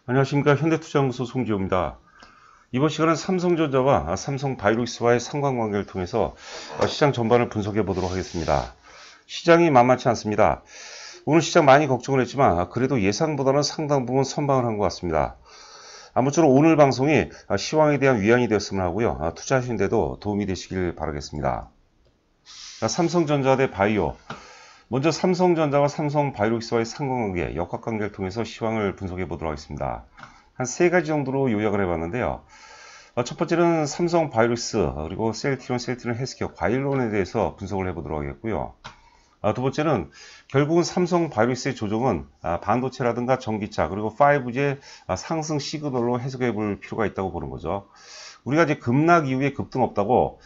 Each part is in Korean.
안녕하십니까. 현대투자연구소 송지호입니다. 이번 시간은 삼성전자와 삼성바이오로직스와의 상관관계를 통해서 시장 전반을 분석해 보도록 하겠습니다. 시장이 만만치 않습니다. 오늘 시장 많이 걱정을 했지만 그래도 예상보다는 상당 부분 선방을 한 것 같습니다. 아무쪼록 오늘 방송이 시황에 대한 위안이 되었으면 하고요. 투자하시는데도 도움이 되시길 바라겠습니다. 삼성전자 대 바이오. 먼저 삼성전자와 삼성바이오로직스와의 상관관계, 역학관계를 통해서 시황을 분석해 보도록 하겠습니다. 한 세 가지 정도로 요약을 해봤는데요. 첫 번째는 삼성바이오로직스, 그리고 셀트리온 헬스케어, 과일론에 대해서 분석을 해보도록 하겠고요. 두 번째는 결국은 삼성바이오로직스의 조정은 반도체라든가 전기차, 그리고 5G의 상승 시그널로 해석해 볼 필요가 있다고 보는 거죠. 우리가 이제 급락 이후에 급등 없다고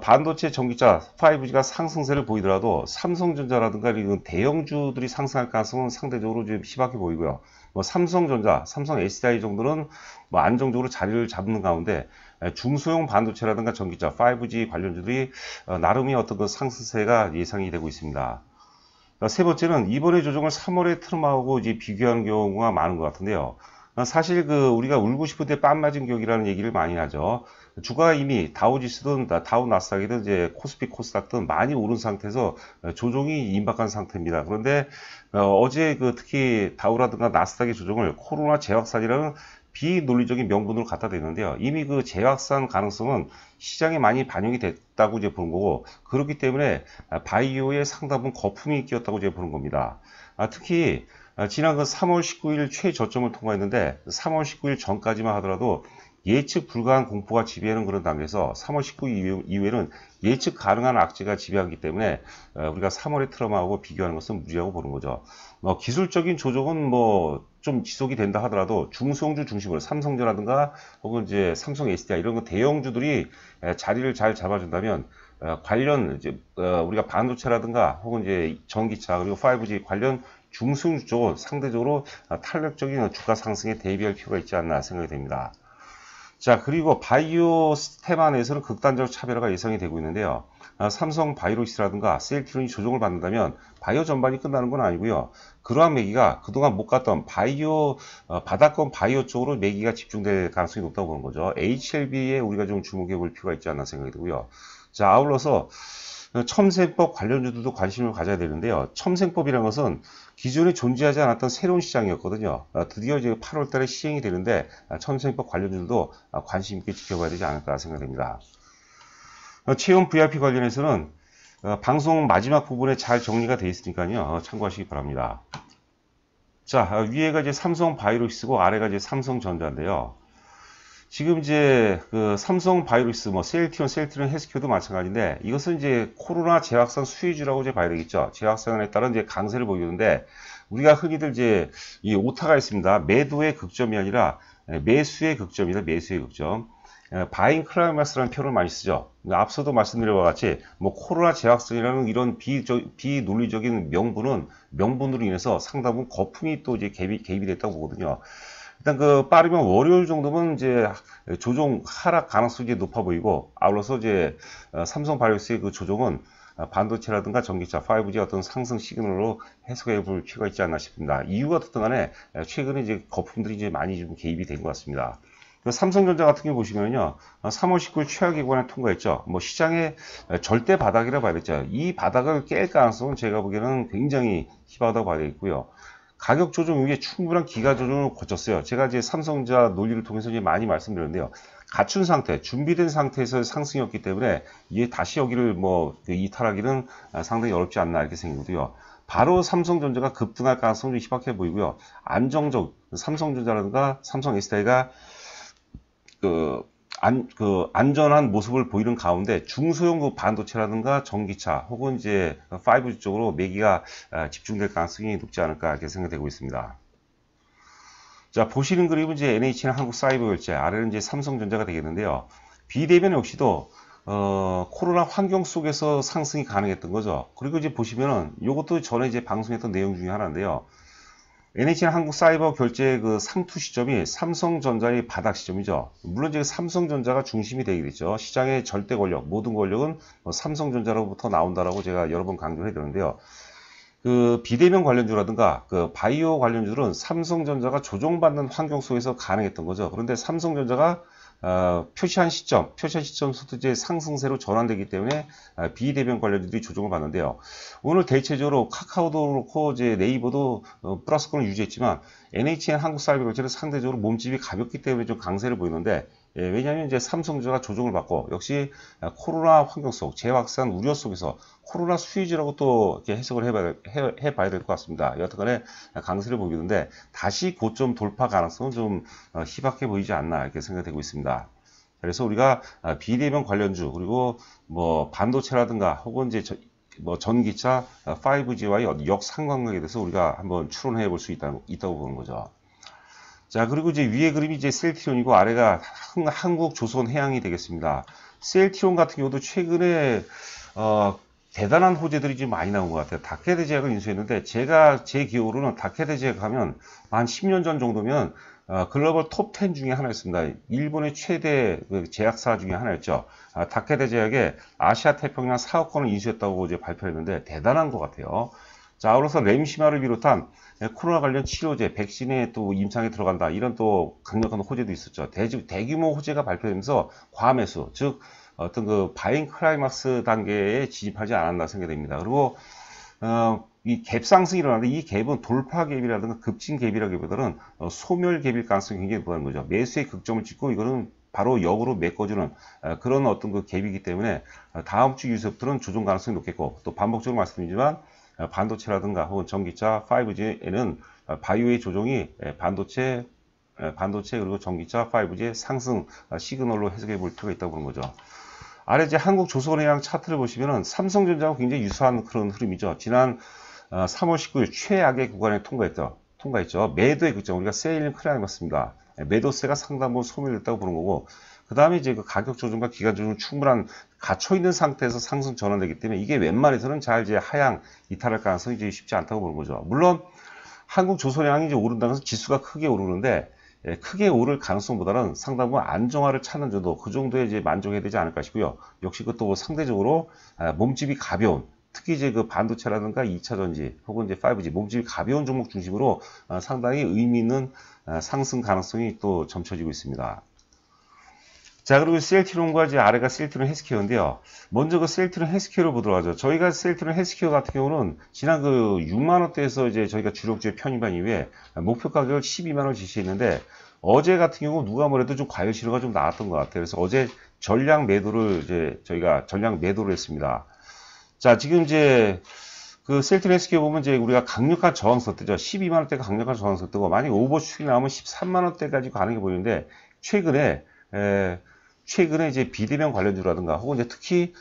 반도체, 전기차, 5G가 상승세를 보이더라도 삼성전자라든가 이런 대형주들이 상승할 가능성은 상대적으로 좀 희박해 보이고요. 삼성전자, 삼성 SDI 정도는 안정적으로 자리를 잡는 가운데 중소형 반도체라든가 전기차, 5G 관련주들이 나름의 어떤 그 상승세가 예상이 되고 있습니다. 세 번째는 이번에 조정을 3월에 트럼하고 이제 비교하는 경우가 많은 것 같은데요. 사실 우리가 울고 싶을 때 뺨 맞은 격이라는 얘기를 많이 하죠. 주가가 이미 다우지수든 다우 나스닥이든 이제 코스피 코스닥든 많이 오른 상태에서 조정이 임박한 상태입니다. 그런데 어제 특히 다우라든가 나스닥의 조정을 코로나 재확산이라는 비논리적인 명분으로 갖다 대는데요. 이미 재확산 가능성은 시장에 많이 반영이 됐다고 이제 보는 거고, 그렇기 때문에 바이오에 상당 부분 거품이 끼었다고 이제 보는 겁니다. 특히 지난 3월 19일 최저점을 통과했는데 3월 19일 전까지만 하더라도 예측 불가한 공포가 지배하는 그런 단계에서 3월 19일 이후에는 예측 가능한 악재가 지배하기 때문에 우리가 3월의 트럼하고 비교하는 것은 무리하고 보는 거죠. 기술적인 조정은 좀 지속이 된다 하더라도 중소형주 중심으로 삼성전자라든가 혹은 이제 삼성 SDI 이런 거 대형주들이 자리를 잘 잡아준다면 관련 이제 우리가 반도체라든가 혹은 이제 전기차 그리고 5G 관련 중소형주 쪽은 상대적으로 탄력적인 주가 상승에 대비할 필요가 있지 않나 생각이 됩니다. 자, 그리고 바이오 테마 내에서는 극단적 차별화가 예상이 되고 있는데요. 삼성 바이오로직스라든가 셀트리온이 조정을 받는다면 바이오 전반이 끝나는 건 아니고요. 그러한 매기가 그동안 못 갔던 바이오 바닥권 바이오 쪽으로 매기가 집중될 가능성이 높다고 보는 거죠. HLB에 우리가 좀 주목해 볼 필요가 있지 않나 생각이 들고요. 자, 아울러서 첨생법 관련주들도 관심을 가져야 되는데요. 첨생법이라는 것은 기존에 존재하지 않았던 새로운 시장이었거든요. 드디어 이제 8월 달에 시행이 되는데 첨생법 관련주들도 관심 있게 지켜봐야 되지 않을까 생각됩니다. 채용 VIP 관련해서는 방송 마지막 부분에 잘 정리가 되어 있으니까요. 참고하시기 바랍니다. 자, 위에가 이제 삼성 바이오로직스고 아래가 이제 삼성전자인데요. 지금 이제 삼성 바이오로직스, 셀트리온 헬스케어도 마찬가지인데 이것은 이제 코로나 재확산 수혜주라고 이제 봐야 되겠죠. 재확산에 따른 이제 강세를 보이는데 우리가 흔히들 이제 이 오타가 있습니다. 매도의 극점이 아니라 매수의 극점이다. 매수의 극점. 바잉 클라이맥스라는 표현을 많이 쓰죠. 앞서도 말씀드린 바와 같이 코로나 재확산이라는 이런 비논리적인 명분으로 인해서 상당 부분 거품이 또 이제 개입이 됐다고 보거든요. 일단 빠르면 월요일 정도면 이제 조정 하락 가능성이 높아 보이고, 아울러서 이제 삼성 바이오스의 조정은 반도체라든가 전기차, 5G 어떤 상승 시그널로 해석해 볼 필요가 있지 않나 싶습니다. 이유가 어떻든 간에 최근에 이제 거품들이 이제 많이 좀 개입이 된 것 같습니다. 삼성전자 같은 경우 보시면요, 3월 19일 최하위권에 통과했죠. 시장의 절대 바닥이라 봐야겠죠. 이 바닥을 깰 가능성은 제가 보기에는 굉장히 희박하다고 봐야 되겠고요. 가격 조정 위에 충분한 기가 조정을 거쳤어요. 제가 이제 삼성전자 논리를 통해서 이제 많이 말씀드렸는데요. 갖춘 상태, 준비된 상태에서 상승이었기 때문에 이게 다시 여기를 이탈하기는 상당히 어렵지 않나 이렇게 생각이고요. 바로 삼성전자가 급등할 가능성이 좀 희박해 보이고요. 안정적 삼성전자라든가 삼성 SDI가 안전한 모습을 보이는 가운데 중소형 반도체라든가 전기차 혹은 이제 5G 쪽으로 매기가 집중될 가능성이 높지 않을까 이렇게 생각되고 있습니다. 자, 보시는 그림은 이제 NH는 한국사이버결제, 아래는 이제 삼성전자가 되겠는데요. 비대면 역시도 코로나 환경 속에서 상승이 가능했던 거죠. 그리고 이제 보시면은 이것도 전에 이제 방송했던 내용 중에 하나인데요. NH는 한국사이버결제의 상투 시점이 삼성전자의 바닥 시점이죠. 물론 이제 삼성전자가 중심이 되겠죠. 시장의 절대 권력, 모든 권력은 삼성전자로부터 나온다라고 제가 여러 번 강조를 해드렸는데요. 그 비대면 관련주라든가 그 바이오 관련주들은 삼성전자가 조정받는 환경 속에서 가능했던 거죠. 그런데 삼성전자가 표시한 시점부터 이제 상승세로 전환되기 때문에 비대면 관련주들이 조정을 받는데요. 오늘 대체적으로 카카오도 그렇고 이제 네이버도 플러스권을 유지했지만 NHN 한국사이버결제는 상대적으로 몸집이 가볍기 때문에 좀 강세를 보이는데 왜냐하면 이제 삼성전자가 조정을 받고 역시 코로나 환경 속 재확산 우려 속에서 코로나 수혜주라고 또 이렇게 해석을 해봐야 될 것 같습니다. 여하튼간에 강세를 보이는데 다시 고점 돌파 가능성은 좀 희박해 보이지 않나 이렇게 생각되고 있습니다. 그래서 우리가 비대면 관련주 그리고 뭐 반도체라든가 혹은 이제 뭐 전기차 5G와의 역상관관계에 대해서 우리가 한번 추론해 볼 수 있다고 보는 거죠. 자, 그리고 이제 위에 그림이 이제 셀트리온이고 아래가 한국 조선 해양이 되겠습니다. 셀트리온 같은 경우도 최근에 대단한 호재들이 좀 많이 나온 것 같아요. 다케데 제약을 인수했는데 제 기억으로는 다케데 제약 하면 한 10년 전 정도면 글로벌 톱 10 중에 하나였습니다. 일본의 최대 제약사 중에 하나였죠. 다케데 제약에 아시아 태평양 사업권을 인수했다고 이제 발표했는데 대단한 것 같아요. 자, 아울러서 램시마를 비롯한 코로나 관련 치료제, 백신에 또 임상에 들어간다. 이런 또 강력한 호재도 있었죠. 대규모 호재가 발표되면서 과매수, 즉 어떤 그 바잉 클라이막스 단계에 진입하지 않았나 생각됩니다. 그리고 이 갭 상승이 일어나는데 이 갭은 돌파 갭이라든가 급진 갭이라기보다는 소멸 갭일 가능성이 굉장히 높다는 거죠. 매수의 극점을 찍고 이거는 바로 역으로 메꿔주는 그런 어떤 그 갭이기 때문에 다음 주 이후부터는 조정 가능성이 높겠고 또 반복적으로 말씀드리지만 반도체라든가 혹은 전기차 5G에는 바이오의 조정이 반도체 그리고 전기차 5G의 상승 시그널로 해석해 볼 필요가 있다고 보는 거죠. 아래 이제 한국 조선해양 차트를 보시면은 삼성전자하고 굉장히 유사한 그런 흐름이죠. 지난 3월 19일 최악의 구간에 통과했죠. 매도의 극점, 우리가 세일링 클라이막스입니다. 매도세가 상당 부분 소멸됐다고 보는 거고, 그 다음에 이제 그 가격 조정과 기간 조정 충분한 갇혀있는 상태에서 상승 전환되기 때문에 이게 웬만해서는 잘 이제 하향 이탈할 가능성이 이제 쉽지 않다고 보는 거죠. 물론 한국 조선해양이 이제 오른다고 해서 지수가 크게 오르는데 크게 오를 가능성보다는 상당 부분 안정화를 찾는 정도, 그 정도에 이제 만족해야 되지 않을까 싶고요. 역시 그것도 상대적으로 몸집이 가벼운, 특히 이제 그 반도체라든가 2차 전지 혹은 이제 5G 몸집이 가벼운 종목 중심으로 상당히 의미 있는 상승 가능성이 또 점쳐지고 있습니다. 자, 그리고 셀트리온과 이제 아래가 셀트리온 헬스케어인데요. 먼저 그 셀트리온 헬스케어를 보도록 하죠. 저희가 셀트리온 헬스케어 같은 경우는 지난 그 6만원대에서 이제 저희가 주력주에 편입한 이후에 목표 가격을 12만원 지시했는데 어제 같은 경우 누가 뭐래도 좀 과열 신호가 좀 나왔던 것 같아요. 그래서 어제 전량 매도를 저희가 전량 매도를 했습니다. 자, 지금 이제 그 셀트리온 헬스케어 보면 이제 우리가 강력한 저항선 때죠. 12만원대가 강력한 저항선 때고 만약에 오버슈팅이 나오면 13만원대까지 가능해 보이는데 최근에 이제 비대면 관련주라든가 혹은 이제 특히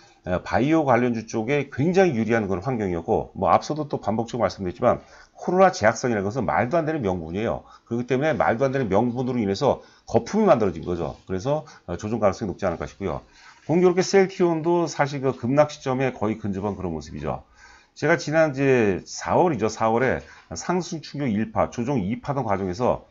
바이오 관련주 쪽에 굉장히 유리한 그런 환경이었고 뭐 앞서도 또 반복적으로 말씀드렸지만 코로나 재확산이라는 것은 말도 안 되는 명분이에요. 그렇기 때문에 말도 안 되는 명분으로 인해서 거품이 만들어진 거죠. 그래서 조정 가능성이 높지 않을까 싶고요. 공교롭게 셀트리온도 사실 그 급락 시점에 거의 근접한 그런 모습이죠. 제가 지난 이제 4월에 상승 충격 1파, 조정 2파동 과정에서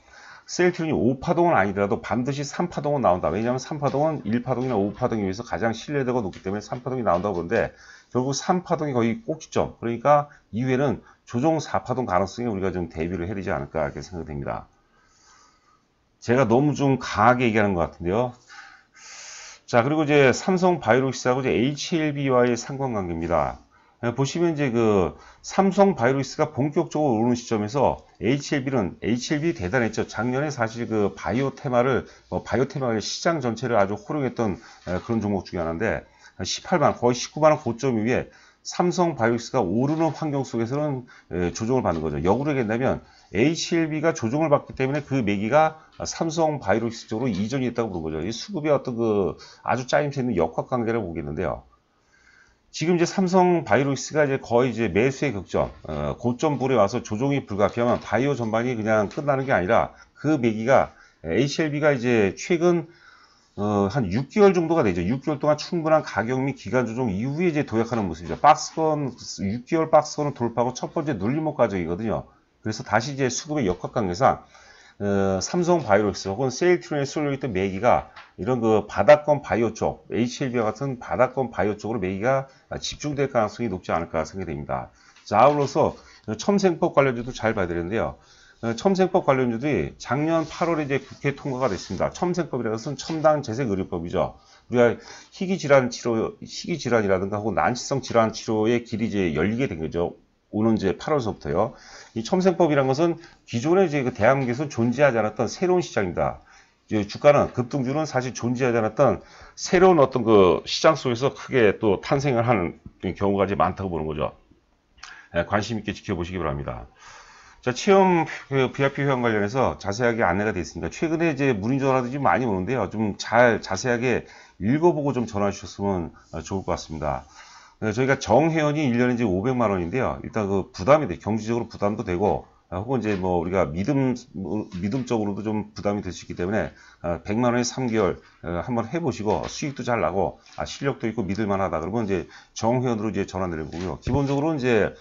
셀트리온이 5파동은 아니더라도 반드시 3파동은 나온다. 왜냐하면 3파동은 1파동이나 5파동에 비해서 가장 신뢰도가 높기 때문에 3파동이 나온다고 보는데 결국 3파동이 거의 꼭지점. 그러니까 이후에는 조정 4파동 가능성에 우리가 좀 대비를 해야 되지 않을까 이렇게 생각됩니다. 제가 너무 좀 강하게 얘기하는 것 같은데요. 자, 그리고 이제 삼성 바이오로직스하고 이제 HLB와의 상관관계입니다. 보시면 이제 그 삼성 바이오로직스가 본격적으로 오르는 시점에서 HLB 대단했죠. 작년에 사실 그 바이오 테마를 시장 전체를 아주 호령했던 그런 종목 중에 하나인데 18만 거의 19만원 고점 이후에 삼성 바이오로직스가 오르는 환경 속에서는 조정을 받는 거죠. 역으로 얘기한다면 HLB가 조정을 받기 때문에 그 매기가 삼성 바이오로직스 쪽으로 이전이 됐다고 보는 거죠. 이 수급의 어떤 그 아주 짜임새 있는 역학관계를 보겠는데요. 지금 이제 삼성 바이오로직스가 이제 거의 이제 매수의 극점, 고점 불에 와서 조정이 불가피하면 바이오 전반이 그냥 끝나는 게 아니라 그 매기가 HLB가 이제 최근 한 6개월 정도가 되죠. 6개월 동안 충분한 가격 및 기간 조정 이후에 이제 도약하는 모습이죠. 6개월 박스권을 돌파하고 첫 번째 눌림목 과정이거든요. 그래서 다시 이제 수급의 역학관계상 삼성 바이오로직스 혹은 셀트리온에 쏠려있던 매기가 이런 그 바닥권 바이오 쪽, HLB와 같은 바닥권 바이오 쪽으로 매기가 집중될 가능성이 높지 않을까 생각됩니다. 자, 아울러서 첨생법 관련주도 잘 봐야 되는데요. 첨생법 관련주들이 작년 8월에 이제 국회 통과가 됐습니다. 첨생법이라는 것은 첨단재생의료법이죠. 우리가 희귀질환이라든가 혹은 난치성 질환 치료의 길이 이제 열리게 된 거죠. 오는 이제 8월서부터요. 이 첨생법이라는 것은 기존에 이제 그 대한민국에서 존재하지 않았던 새로운 시장입니다. 이제 주가는 급등주는 사실 존재하지 않았던 새로운 어떤 그 시장 속에서 크게 또 탄생을 하는 경우가 이제 많다고 보는 거죠. 관심 있게 지켜보시기 바랍니다. 자, 체험 VIP 회원 관련해서 자세하게 안내가 되어 있습니다. 최근에 이제 문의 전화도 좀 많이 오는데요. 좀 잘 자세하게 읽어보고 좀 전화 주셨으면 좋을 것 같습니다. 저희가 정회원이 1년에 이제 500만 원인데요. 일단 그 부담이 돼, 경제적으로 부담도 되고, 혹은 이제 뭐 우리가 믿음적으로도 좀 부담이 될 수 있기 때문에 100만 원에 3개월 한번 해보시고 수익도 잘 나고 실력도 있고 믿을만하다 그러면 이제 정회원으로 이제 전환되는 거고요. 기본적으로 이제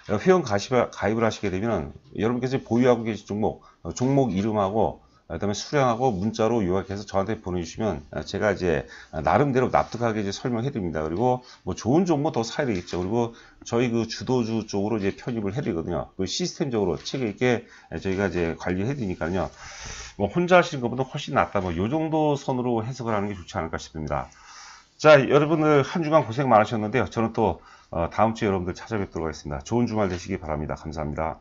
회원 가입을 하시게 되면 여러분께서 보유하고 계신 종목 이름하고 그다음에 수량하고 문자로 요약해서 저한테 보내주시면 제가 이제 나름대로 납득하게 이제 설명해 드립니다. 그리고 뭐 좋은 종목 더 사야 되겠죠. 그리고 저희 그 주도주 쪽으로 이제 편입을 해 드리거든요. 그 시스템적으로 체계 있게 저희가 이제 관리해 드리니까요. 뭐 혼자 하시는 것보다 훨씬 낫다. 뭐 요 정도 선으로 해석을 하는 게 좋지 않을까 싶습니다. 자, 여러분들 한 주간 고생 많으셨는데요. 저는 또 다음 주에 여러분들 찾아뵙도록 하겠습니다. 좋은 주말 되시기 바랍니다. 감사합니다.